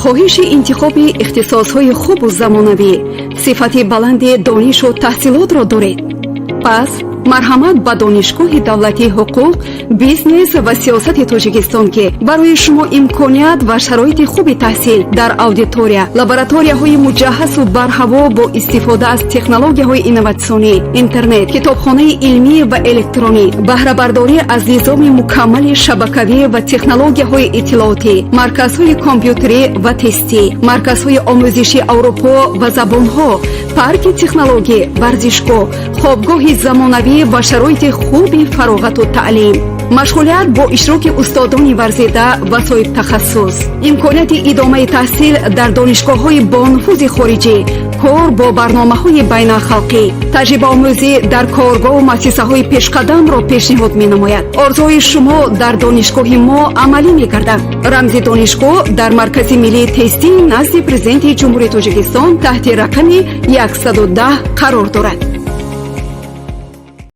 хоҳиши интихоби ихтисосҳои хубу замонавӣ, сифати баланди донишу таҳсилотро доред? пас марҳамат ба донишгоҳи давлатии ҳуқуқ, бизнес ва сиёсати Тоҷикистон ки барои шумо имконият ва шароити хуби таҳсил дар аудитория, лабораторияҳои муҷаҳҳазу барҳаво бо истифода аз технологияҳои инноватсионӣ, интернет, китобхонаи илмӣ ва электронӣ, баҳрабардорӣ аз низоми мукаммали шабакавӣ ва технологияҳои иттилоотӣ, марказҳои компютерӣ ва тестӣ, марказҳои омӯзиши Аврупо ва забонҳо, парки технологӣ, варзишгоҳ, хобгоҳи замонавӣ ва шароити хуби фароғату таълим, машғулият бо иштироки устодони варзида ва соҳибтахассус, имконияти идомаи таҳсил дар донишгоҳҳои бонуфузи хориҷӣ, кор бо барномаҳои байналхалқӣ, таҷрибаомӯзӣ дар коргоҳ ва муассисаҳои пешқадамро пешниҳод менамояд. орзуҳои шумо дар донишгоҳи мо амалӣ мегардад. рамзи донишгоҳ дар маркази миллии тестӣ назди президенти ҷумҳурии Тоҷикистон таҳти рақами 110 қарор дорад.